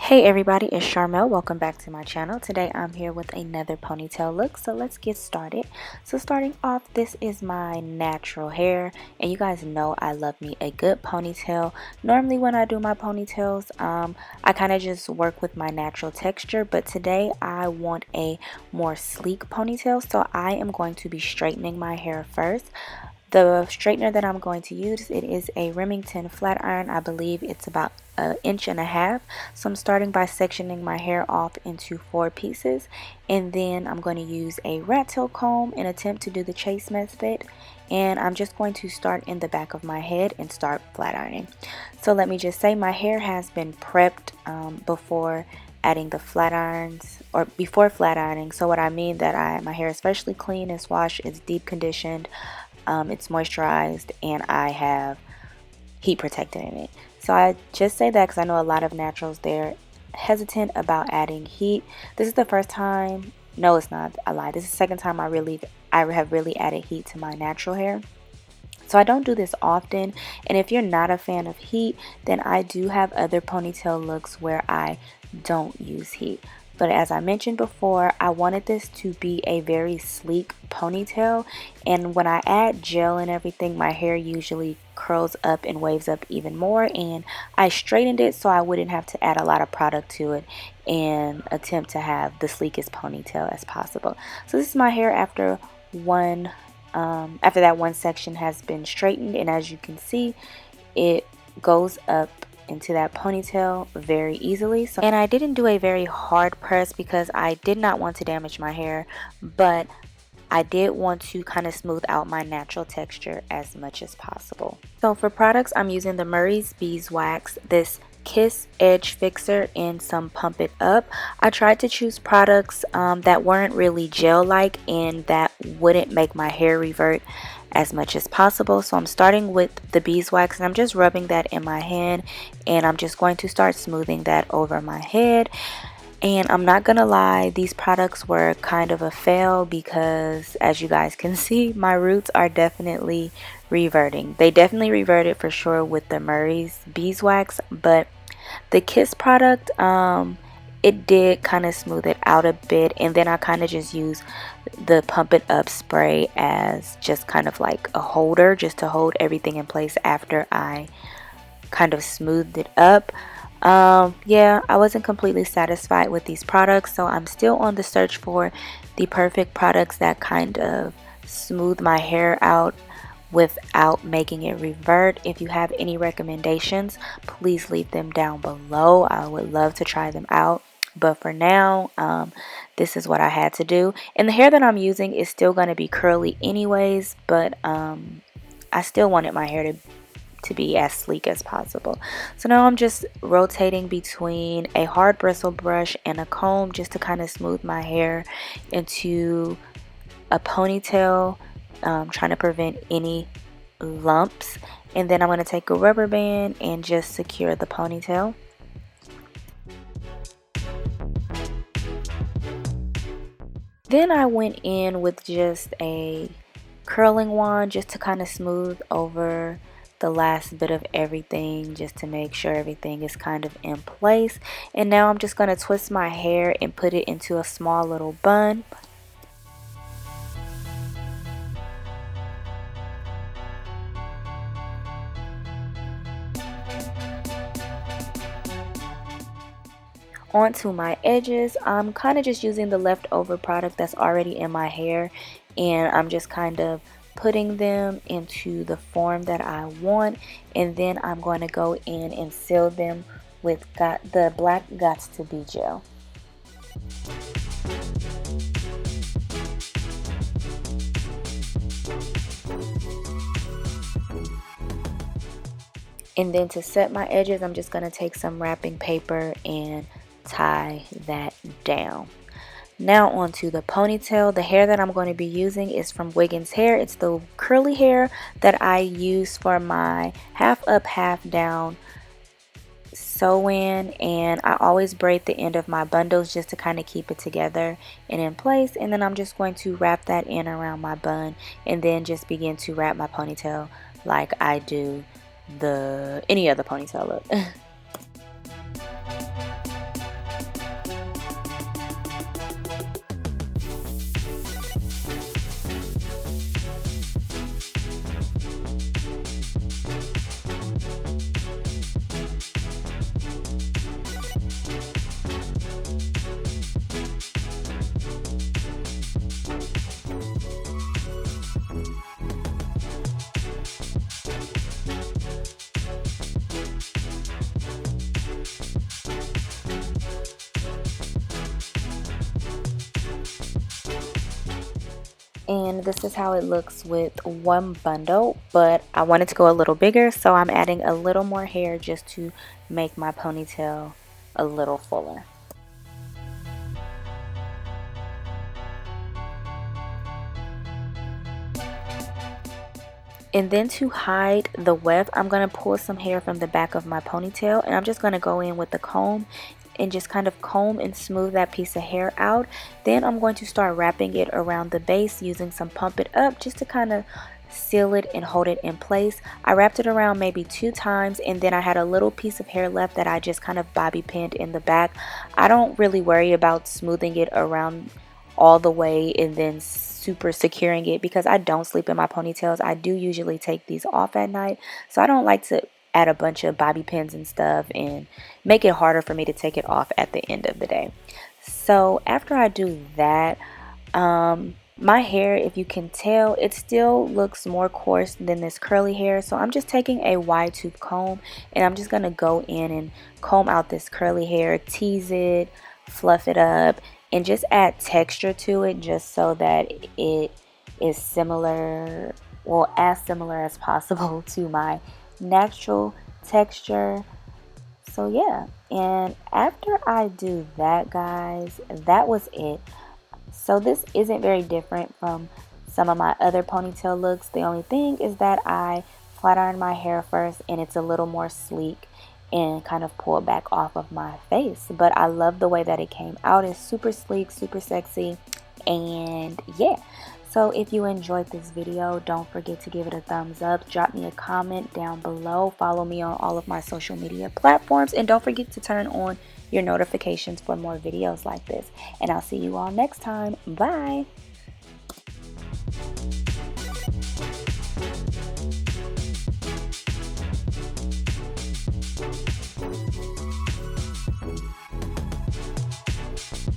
Hey everybody, it's Sharmel. Welcome back to my channel. Today I'm here with another ponytail look, so let's get started. So starting off, this is my natural hair, and you guys know I love me a good ponytail. Normally when I do my ponytails, I kind of just work with my natural texture, but today I want a more sleek ponytail, so I am going to be straightening my hair first. The straightener that I'm going to use, it is a Remington flat iron. I believe it's about 1.5 inches. So I'm starting by sectioning my hair off into 4 pieces, and then I'm going to use a rat tail comb and attempt to do the chase method. And I'm just going to start in the back of my head and start flat ironing. So let me just say my hair has been prepped before adding the flat irons, or before flat ironing. So what I mean that my hair is freshly clean, it's washed, it's deep conditioned, it's moisturized, and I have heat protectant in it. So I just say that because I know a lot of naturals, they're hesitant about adding heat. This is the first time, no it's not, I lied, this is the second time I have really added heat to my natural hair. So I don't do this often, and if you're not a fan of heat, then I do have other ponytail looks where I don't use heat. But as I mentioned before, I wanted this to be a very sleek ponytail, and when I add gel and everything, my hair usually curls up and waves up even more, and I straightened it so I wouldn't have to add a lot of product to it and attempt to have the sleekest ponytail as possible. So this is my hair after that one section has been straightened, and as you can see, it goes up into that ponytail very easily. And I didn't do a very hard press because I did not want to damage my hair, but I did want to kind of smooth out my natural texture as much as possible. So for products, I'm using the Murray's Beeswax, this Kiss Edge Fixer, and some Pump It Up. I tried to choose products that weren't really gel-like and that wouldn't make my hair revert as much as possible. So I'm starting with the beeswax, and I'm just rubbing that in my hand, and I'm just going to start smoothing that over my head. And I'm not gonna lie, these products were kind of a fail because, as you guys can see, my roots are definitely reverting. They definitely reverted for sure with the Murray's Beeswax, but the Kiss product, it did kind of smooth it out a bit. And then I kind of just use the Pump It Up spray as just kind of like a holder, just to hold everything in place after I kind of smoothed it up. Yeah, I wasn't completely satisfied with these products, so I'm still on the search for the perfect products that kind of smooth my hair out without making it revert. If you have any recommendations, please leave them down below. I would love to try them out, but for now, this is what I had to do. And the hair that I'm using is still going to be curly anyways, but I still wanted my hair to be as sleek as possible. So now I'm just rotating between a hard bristle brush and a comb just to kind of smooth my hair into a ponytail, trying to prevent any lumps. And then I'm going to take a rubber band and just secure the ponytail. Then I went in with just a curling wand just to kind of smooth over the last bit of everything, just to make sure everything is kind of in place. And now I'm just going to twist my hair and put it into a small little bun. Onto my edges, I'm kind of just using the leftover product that's already in my hair, and I'm just kind of putting them into the form that I want, and then I'm going to go in and seal them with the black Gots to Be gel. And then to set my edges, I'm just going to take some wrapping paper and tie that down. Now onto the ponytail. The hair that I'm going to be using is from Wiggins Hair. It's the curly hair that I use for my half up, half down sew-in, and I always braid the end of my bundles just to kind of keep it together and in place. And then I'm just going to wrap that in around my bun, and then just begin to wrap my ponytail like I do any other ponytail look. And this is how it looks with one bundle, but I wanted to go a little bigger, so I'm adding a little more hair just to make my ponytail a little fuller. And then to hide the weft, I'm going to pull some hair from the back of my ponytail, and I'm just going to go in with the comb and just kind of comb and smooth that piece of hair out. Then I'm going to start wrapping it around the base using some Pump It Up just to kind of seal it and hold it in place. I wrapped it around maybe 2 times, and then I had a little piece of hair left that I just kind of bobby pinned in the back. I don't really worry about smoothing it around all the way and then super securing it because I don't sleep in my ponytails. I do usually take these off at night, so I don't like to add a bunch of bobby pins and stuff and make it harder for me to take it off at the end of the day. So after I do that, my hair, if you can tell, it still looks more coarse than this curly hair. So I'm just taking a wide tooth comb and I'm just going to go in and comb out this curly hair, tease it, fluff it up, and just add texture to it just so that it is similar, well, as similar as possible to my natural texture. So yeah, and after I do that, guys, that was it. So this isn't very different from some of my other ponytail looks. The only thing is that I flat iron my hair first and it's a little more sleek and kind of pull it back off of my face. But I love the way that it came out. It's super sleek, super sexy, and yeah. So if you enjoyed this video, don't forget to give it a thumbs up. Drop me a comment down below. Follow me on all of my social media platforms. And don't forget to turn on your notifications for more videos like this. And I'll see you all next time. Bye.